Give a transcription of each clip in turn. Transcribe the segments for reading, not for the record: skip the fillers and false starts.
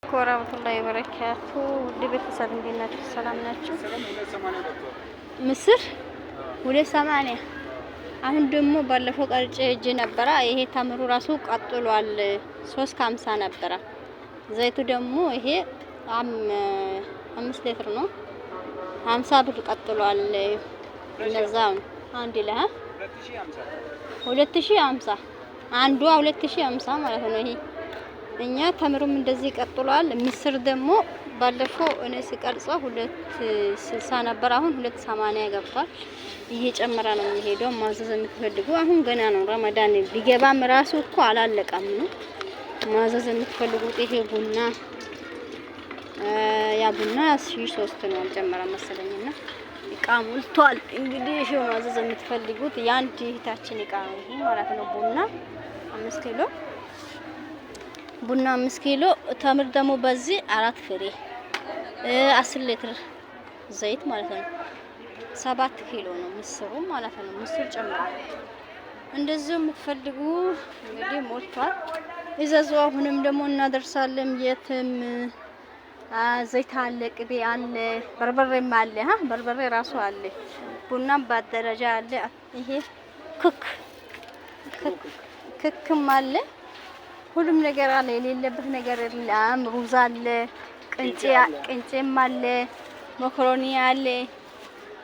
አለይኩም ወራህመቱላሂ ወበረካቱ። ውድ ቤተሰብ እንዴት ናችሁ? ሰላም ናችሁ? ምስር 280 አሁን ደግሞ ባለፈው ቀርጬ እጄ ነበረ። ይሄ ተምሩ ራሱ ቀጥሏል። 350 ነበረ። ዘይቱ ደግሞ ይሄ 5 ሊትር ነው 50 ብር ቀጥሏል። እነዛው አንድ ላይ 2050 አንዷ 2050 ማለት ነው። ይሄ እኛ ተምሩም እንደዚህ ቀጥሏል። ምስር ደግሞ ባለፈው እኔ ሲቀርጸው 260 ነበር። አሁን 280 ገብቷል። እየጨመረ ነው የሚሄደው። ማዘዝ የምትፈልጉ አሁን ገና ነው ረመዳን ቢገባም ራሱ እኮ አላለቀም ነው። ማዘዝ የምትፈልጉት ይሄ ቡና ያ ቡና 3 ነው ጨመረ መሰለኝና እቃ ሞልቷል። እንግዲህ ይሄ ማዘዝ የምትፈልጉት የአንድ እህታችን እቃ ነው ይሄ ማለት ነው። ቡና 5 ኪሎ ቡና 5 ኪሎ ተምር ደግሞ በዚህ 4 ፍሬ 10 ሊትር ዘይት ማለት ነው። 7 ኪሎ ነው ምስሩ ማለት ነው። ምስር ጨምሯል። እንደዚህ የምትፈልጉ እንግዲህ ሞልቷል። ይዘዙ። አሁንም ደግሞ እናደርሳለን። የትም ዘይት አለ፣ ቅቤ አለ፣ በርበሬም አለ። በርበሬ ራሱ አለ። ቡናም በደረጃ አለ። ይሄ ክክም አለ። ሁሉም ነገር አለ። የሌለበት ነገር የለም። ሩዝ አለ፣ ቅንጬም አለ፣ መኮሮኒ አለ።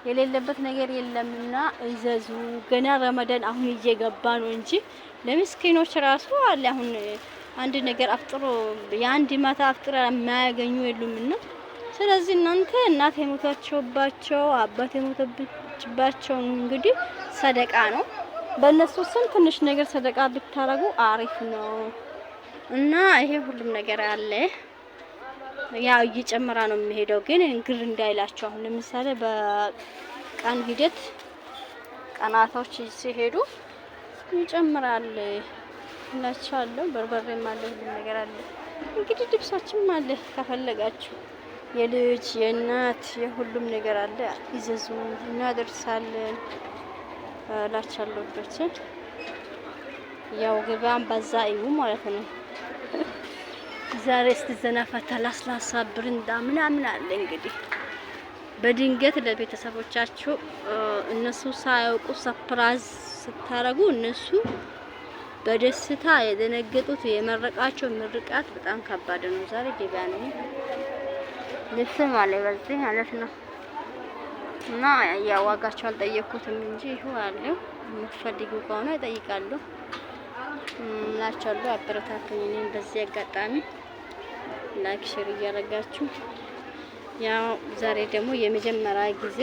የሌለበት ነገር የለምና ይዘዙ። ገና ረመዳን አሁን እየገባ ነው እንጂ ለምስኪኖች ራሱ አለ። አሁን አንድ ነገር አፍጥሮ የአንድ ማታ አፍጥሮ የማያገኙ የሉምና ስለዚህ እናንተ እናት የሞተችባቸው አባት የሞተችባቸው እንግዲህ ሰደቃ ነው። በእነሱ ስም ትንሽ ነገር ሰደቃ ብታረጉ አሪፍ ነው። እና ይሄ ሁሉም ነገር አለ። ያው እየጨመረ ነው የሚሄደው፣ ግን ግር እንዳይላችሁ። አሁን ለምሳሌ በቀን ሂደት ቀናቶች ሲሄዱ ይጨምራል እላችኋለሁ። በርበሬም አለ፣ ሁሉም ነገር አለ። እንግዲህ ልብሳችንም አለ ከፈለጋችሁ የልጅ የእናት የሁሉም ነገር አለ። ይዘዙ፣ እናደርሳለን እላችኋለሁ። ያው ገበያም በዛ እዩ ማለት ነው። ዛሬ ስትዘናፈታ ላስላሳ ብርንዳ ምናምን አለ። እንግዲህ በድንገት ለቤተሰቦቻችሁ እነሱ ሳያውቁ ሰፕራይዝ ስታረጉ እነሱ በደስታ የደነገጡት የመረቃቸው ምርቃት በጣም ከባድ ነው። ዛሬ ገበያ ነው። ልብስም አለ በዚህ ማለት ነው። እና ያዋጋቸው አልጠየኩትም እንጂ ይሁን አለው። የምትፈልጉ ከሆነ ይጠይቃሉ ላቻሉ። አበረታቱኝ። እኔም በዚህ አጋጣሚ ላይክ ሼር እያደረጋችሁ ያው ዛሬ ደግሞ የመጀመሪያ ጊዜ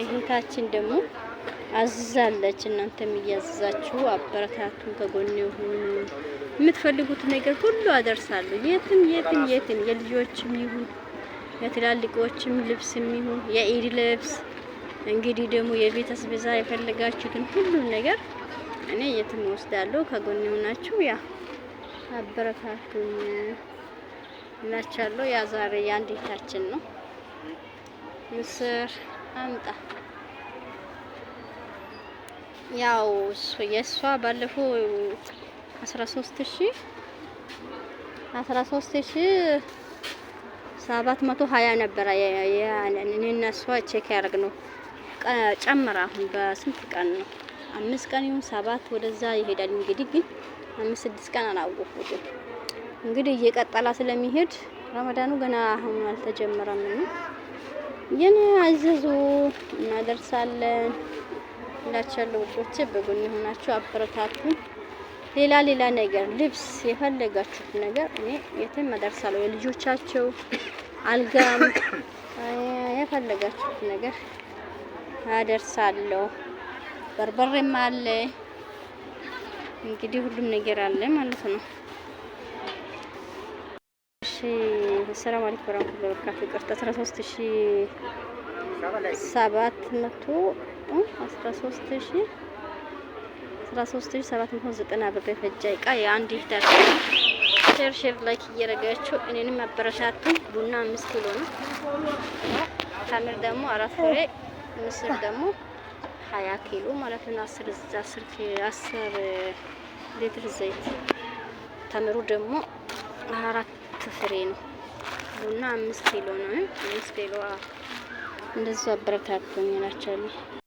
እህታችን ደግሞ አዝዛለች። እናንተም እያዘዛችሁ አበረታቱን፣ ከጎኔ ሁኑ። የምትፈልጉት ነገር ሁሉ አደርሳለሁ። የትም የልጆችም ይሁን የትላልቆችም ልብስም ይሁን የኢድ ልብስ እንግዲህ ደግሞ የቤት አስቤዛ የፈለጋችሁትን ሁሉ ነገር እኔ የትም ወስዳለሁ። ከጎኔ ሆናችሁ ያ አበረታቱኝ እናቻለሁ። ያ ዛሬ የአንድ እህታችን ነው። ምስር አምጣ ያው የሷ ባለፈው 13720 ነበረ። እኔና እሷ ቼክ ያደረግነው ጨምራ አሁን በስንት ቀን ነው? 5 ቀን ይሁን 7 ወደዛ ይሄዳል። እንግዲህ ግን 5-6 ቀን አላወቁትም። እንግዲህ እየቀጠላ ስለሚሄድ ረመዳኑ ገና አሁን አልተጀመረም ነው። የኔ አዘዙ እናደርሳለን እላችኋለሁ። ውዶቼ በጎን ሆናችሁ አበረታቱን። ሌላ ነገር ልብስ የፈለጋችሁት ነገር እኔ የትም አደርሳለሁ። የልጆቻቸው አልጋም የፈለጋችሁት ነገር አደርሳለሁ። በርበሬም አለ። እንግዲህ ሁሉም ነገር አለ ማለት ነው። እሺ ሰላም አለይኩም ወራህመቱላሂ ወበረካቱ። ይቅርታ 13790 ብር የፈጀ እቃ የአንድ እህታችን ሼር ላይክ እያደረጋችሁ እኔንም አበረታቱኝ። ቡና 5 ኪሎ ነው። ተምር ደግሞ 4 ፍሬ፣ ምስር ደግሞ 20 ኪሎ ማለት ነው። 10 ሊትር ዘይት። ተምሩ ደግሞ 4 ፍሬ ነው እና 5 ኪሎ ነው 5 ኪሎ እንደዛ አበረታቱኝ እላቸዋለሁ።